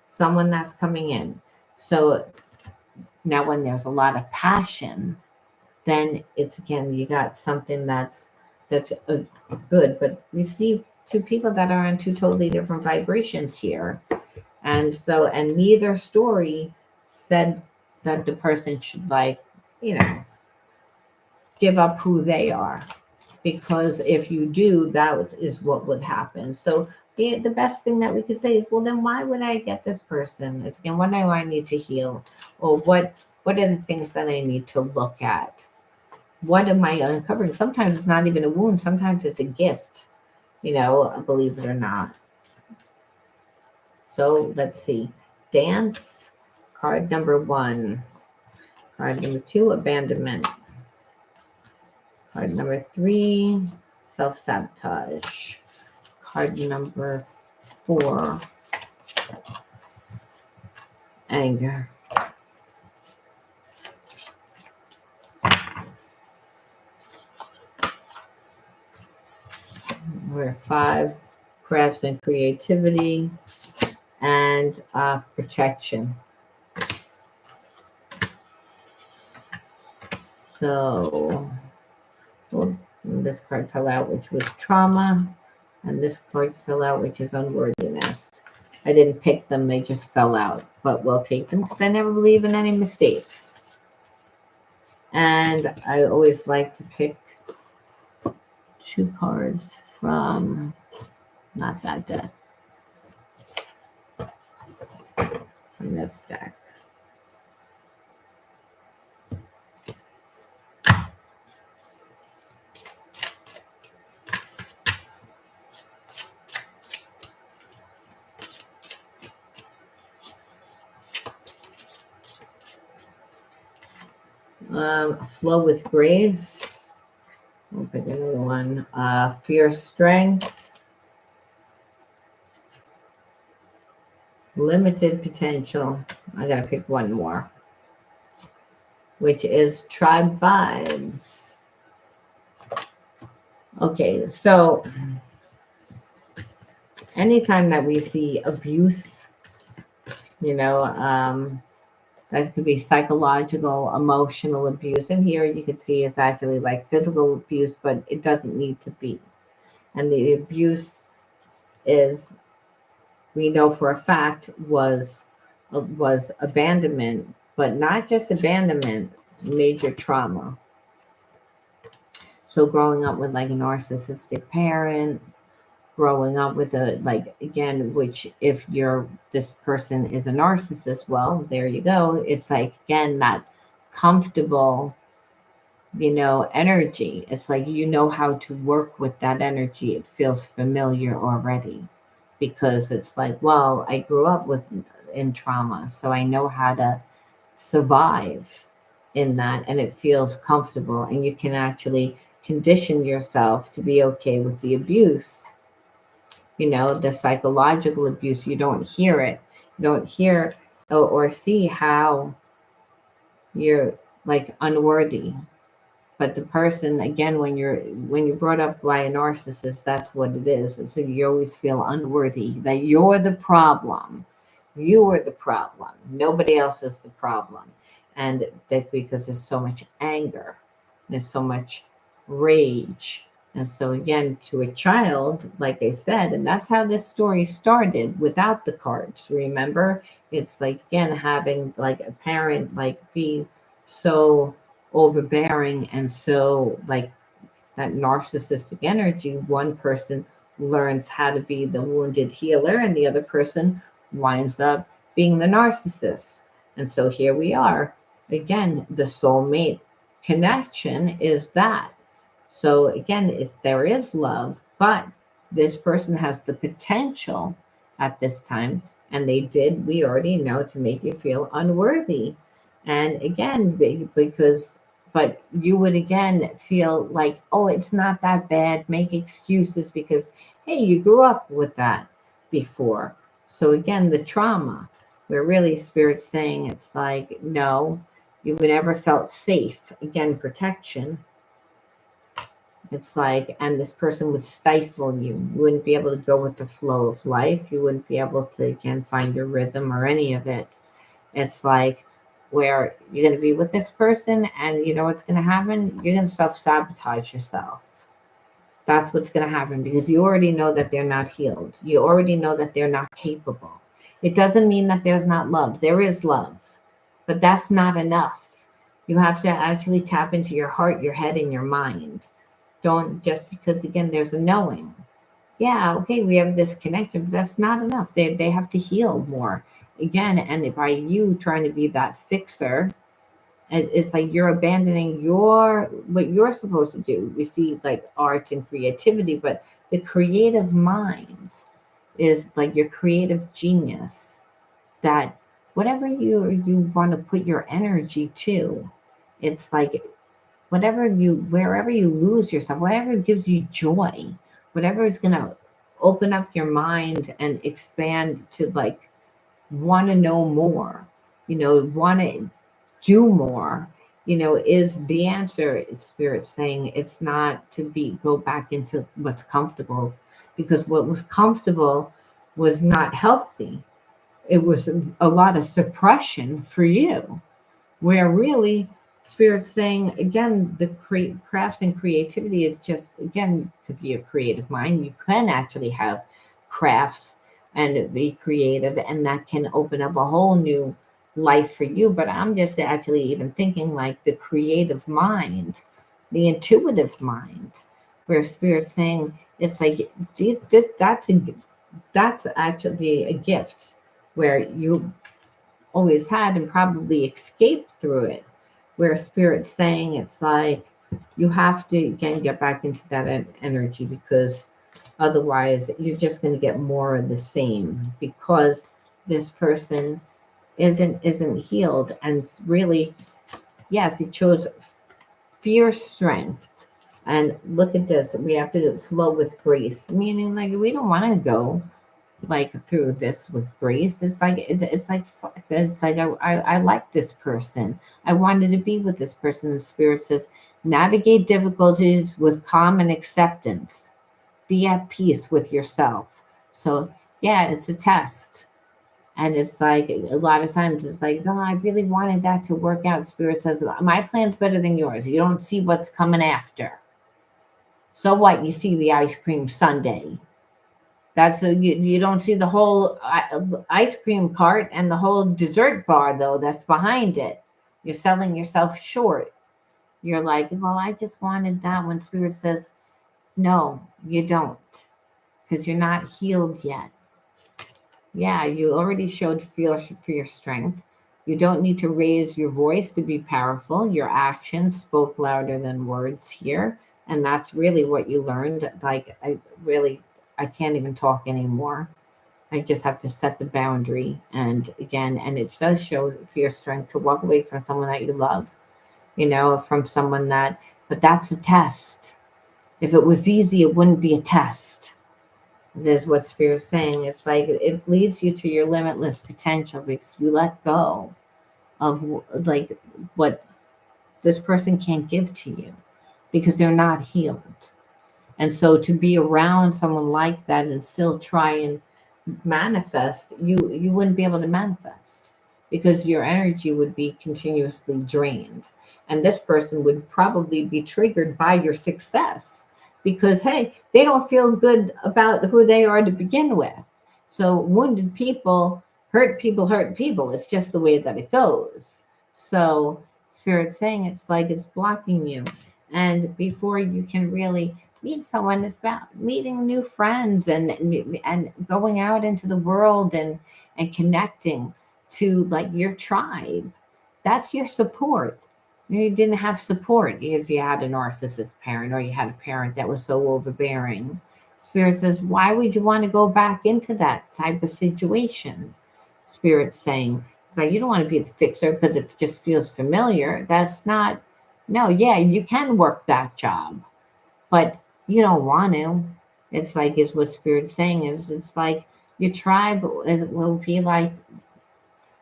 someone that's coming in. So now when there's a lot of passion, then it's, again, you got something that's good. But we see two people that are on two totally different vibrations here. And neither story said that the person should give up who they are, because if you do, that is what would happen. So the best thing that we could say is, well, then why would I get this person? It's, again, what do I need to heal? Or what are the things that I need to look at? What am I uncovering? Sometimes it's not even a wound. Sometimes it's a gift, believe it or not. So let's see. Dance, card number 1. Card number 2, abandonment. Card number 3, self-sabotage. Card number 4, anger. Number 5, crafts and creativity, and protection. So, well, this card fell out, which was trauma, and this card fell out, which is unworthiness. I didn't pick them, they just fell out, but we'll take them because I never believe in any mistakes. And I always like to pick 2 cards from, not that deck, from this deck. Flow with grace. We'll pick another one. Fierce strength. Limited potential. I gotta pick one more, which is tribe vibes. Okay, so anytime that we see abuse, you know, that could be psychological, emotional abuse. And here you can see it's actually like physical abuse, but it doesn't need to be. And the abuse is, we know for a fact, was abandonment, but not just abandonment, major trauma. So growing up with like a narcissistic parent, growing up with a, like, again, which if this person is a narcissist, well, there you go. It's like, again, that comfortable, you know, energy. It's like, you know how to work with that energy. It feels familiar already because it's like, well, I grew up in trauma, so I know how to survive in that, and it feels comfortable, and you can actually condition yourself to be okay with the abuse. You know, the psychological abuse, you don't hear it. You don't hear or see how you're like unworthy. But the person, again, when you're brought up by a narcissist, that's what it is. It's like you always feel unworthy, that you're the problem. You are the problem. Nobody else is the problem. And that because there's so much anger, there's so much rage. And so again, to a child, like I said, and that's how this story started without the cards. Remember, it's like, again, having like a parent like be so overbearing and so like that narcissistic energy. One person learns how to be the wounded healer, and the other person winds up being the narcissist. And so here we are again. The soulmate connection is that. So again, there is love, but this person has the potential at this time, and we already know, to make you feel unworthy. And again, but you would again feel like, oh, it's not that bad, make excuses because, hey, you grew up with that before. So again, the trauma, where really Spirit's saying it's like, no, you've never felt safe. Again, protection. It's like, and this person would stifle you. You wouldn't be able to go with the flow of life. You wouldn't be able to, again, find your rhythm or any of it. It's like where you're going to be with this person, and you know what's going to happen? You're going to self-sabotage yourself. That's what's going to happen, because you already know that they're not healed. You already know that they're not capable. It doesn't mean that there's not love. There is love, but that's not enough. You have to actually tap into your heart, your head, and your mind. Don't just because, again, there's a knowing. Yeah, okay, we have this connection, but that's not enough. They have to heal more. Again, and by you trying to be that fixer, it's like you're abandoning what you're supposed to do. We see like arts and creativity, but the creative mind is like your creative genius, that whatever you want to put your energy to, it's like wherever you lose yourself, whatever gives you joy, whatever is going to open up your mind and expand to like want to know more, want to do more, is the answer. Spirit saying it's not to go back into what's comfortable, because what was comfortable was not healthy. It was a lot of suppression for you, where really Spirit's saying, again, the crafts and creativity is just, again, could be a creative mind. You can actually have crafts and be creative, and that can open up a whole new life for you. But I'm just actually even thinking like the creative mind, the intuitive mind, where Spirit's saying it's like that's actually a gift where you always had and probably escaped through it, where Spirit's saying it's like you have to again get back into that energy, because otherwise you're just going to get more of the same, because this person isn't healed. And really, yes, he chose fear strength. And look at this, we have to flow with grace, meaning like we don't want to go like through this with grace. It's like I like this person. I wanted to be with this person. The Spirit says navigate difficulties with calm and acceptance. Be at peace with yourself. So yeah, it's a test. And it's like a lot of times it's like, no, I really wanted that to work out. Spirit says my plan's better than yours. You don't see what's coming after. So what? You see the ice cream sundae. That's you don't see the whole ice cream cart and the whole dessert bar, though, that's behind it. You're selling yourself short. You're like, well, I just wanted that. When Spirit says, no, you don't, because you're not healed yet. Yeah, you already showed feel for your strength. You don't need to raise your voice to be powerful. Your actions spoke louder than words here. And that's really what you learned. Like, I can't even talk anymore. I just have to set the boundary. And again, and it does show for your strength to walk away from someone that you love, from someone but that's a test. If it was easy, it wouldn't be a test. This is what Spirit's saying. It's like it leads you to your limitless potential, because you let go of like what this person can't give to you, because they're not healed. And so to be around someone like that and still try and manifest, you wouldn't be able to manifest, because your energy would be continuously drained. And this person would probably be triggered by your success, because, hey, they don't feel good about who they are to begin with. So wounded people hurt people. It's just the way that it goes. So Spirit's saying it's like it's blocking you. And before you can really meet someone, it's about meeting new friends and going out into the world and connecting to like your tribe. That's your support. You didn't have support if you had a narcissist parent, or you had a parent that was so overbearing. Spirit says, why would you want to go back into that type of situation? Spirit's saying, it's like you don't want to be the fixer because it just feels familiar. That's not, no, yeah, you can work that job, but you don't want to. It's like, is what Spirit's saying is, it's like your tribe will be like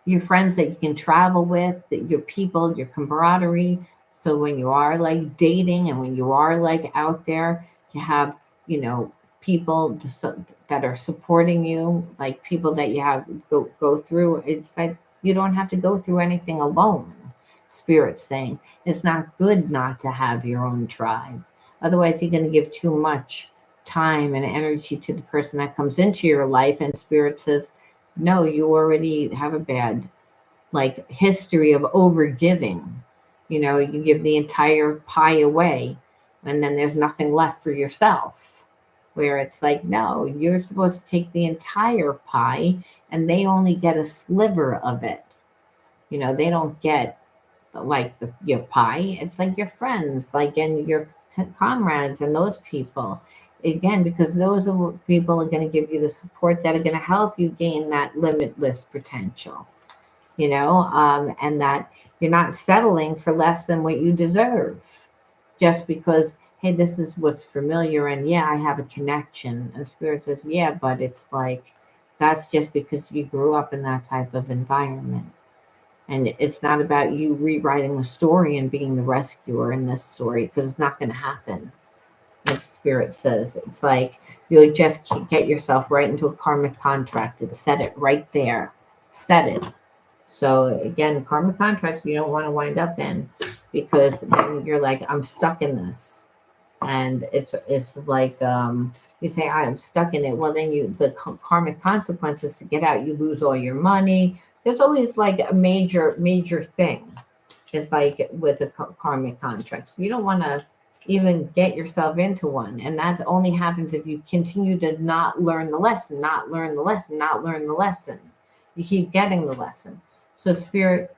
your friends that you can travel with, your people, your camaraderie. So when you are like dating and when you are like out there, you have, people that are supporting you, like people that you have go through. It's like you don't have to go through anything alone. Spirit's saying it's not good not to have your own tribe. Otherwise, you're going to give too much time and energy to the person that comes into your life. And Spirit says, no, you already have a bad like history of overgiving. You give the entire pie away, and then there's nothing left for yourself. Where it's like, no, you're supposed to take the entire pie, and they only get a sliver of it. They don't get like your pie. It's like your friends, like, and your comrades and those people. Again, because those are people are going to give you the support that are going to help you gain that limitless potential, and that you're not settling for less than what you deserve just because, hey, this is what's familiar. And yeah, I have a connection. And Spirit says, yeah, but it's like, that's just because you grew up in that type of environment. And it's not about you rewriting the story and being the rescuer in this story, because it's not going to happen. The spirit says it's like you'll just get yourself right into a karmic contract and set it right there. Set it. So again, karmic contracts you don't want to wind up in, because then you're like, I'm stuck in this. And it's like you say, I'm stuck in it. Well, then the karmic consequences to get out, you lose all your money. There's always like a major thing. It's like with the karmic contracts. You don't want to even get yourself into one. And that only happens if you continue to not learn the lesson, not learn the lesson, not learn the lesson. You keep getting the lesson. So Spirit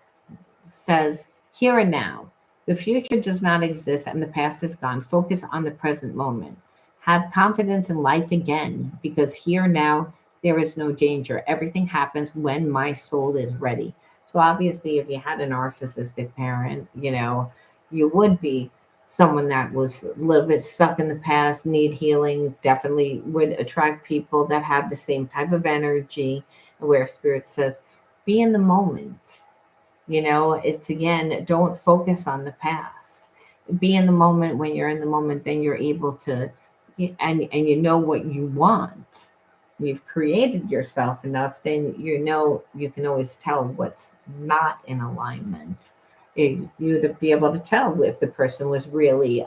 says, here and now, the future does not exist and the past is gone. Focus on the present moment. Have confidence in life again, because here now, there is no danger. Everything happens when my soul is ready. So obviously, if you had a narcissistic parent, you would be someone that was a little bit stuck in the past, need healing, definitely would attract people that have the same type of energy, where Spirit says, be in the moment. It's again, don't focus on the past. Be in the moment. When you're in the moment, then you're able to, and you know what you want. You've created yourself enough, then you can always tell what's not in alignment. You'd be able to tell if the person was really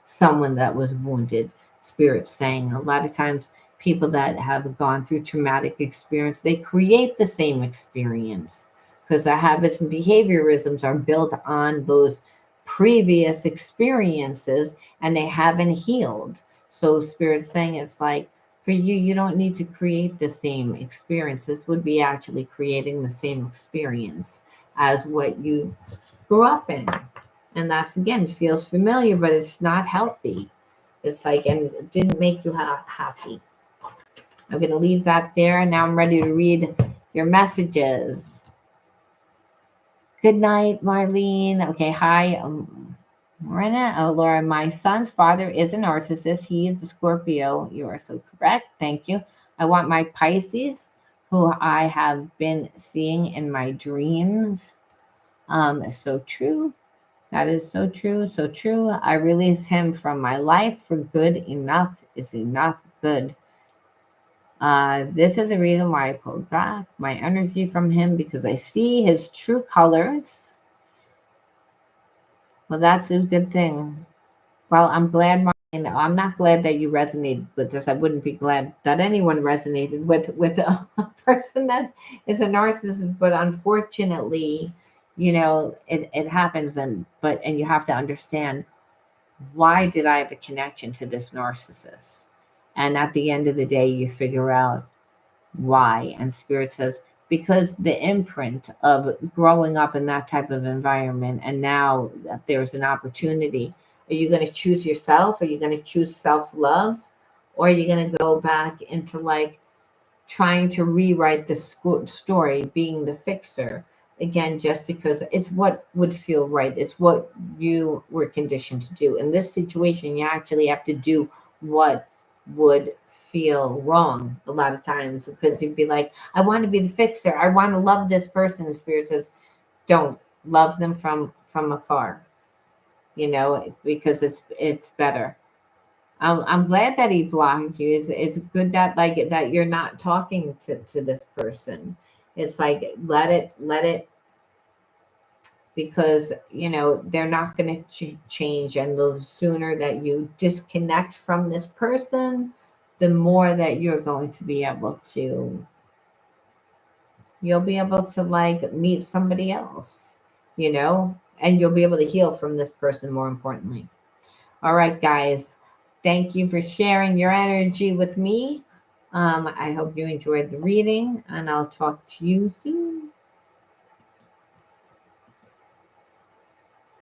someone that was wounded. Spirit saying a lot of times people that have gone through traumatic experience, they create the same experience, because our habits and behaviorisms are built on those previous experiences and they haven't healed. So Spirit's saying it's like, for you, you don't need to create the same experience. This would be actually creating the same experience as what you grew up in. And that's, again, feels familiar, but it's not healthy. It's like, and it didn't make you happy. I'm going to leave that there. Now I'm ready to read your messages. Good night, Marlene. Okay, hi, Marina. Oh, Laura, my son's father is a narcissist. He is a Scorpio. You are so correct. Thank you. I want my Pisces, who I have been seeing in my dreams. So true. That is so true. So true. I release him from my life for good. Enough is enough. Good. This is the reason why I pulled back my energy from him, because I see his true colors. Well, that's a good thing. Well, I'm glad, Marlene. I'm not glad that you resonated with this. I wouldn't be glad that anyone resonated with a person that is a narcissist, but unfortunately, it happens. And you have to understand, why did I have a connection to this narcissist? And at the end of the day, you figure out why. And Spirit says, because the imprint of growing up in that type of environment, and now that there's an opportunity, are you going to choose yourself? Are you going to choose self-love? Or are you going to go back into like trying to rewrite the story, being the fixer? Again, just because it's what would feel right. It's what you were conditioned to do. In this situation, you actually have to do what would feel wrong a lot of times, because you'd be like, I want to be the fixer. I want to love this person. And Spirit says, don't love them from afar, because it's better. I'm glad that he blocked you. It's good that that you're not talking to this person. It's like, let it, because they're not going to change. And the sooner that you disconnect from this person, the more that you'll be able to like meet somebody else, and you'll be able to heal from this person, more importantly. All right, guys, thank you for sharing your energy with me. I hope you enjoyed the reading, and I'll talk to you soon.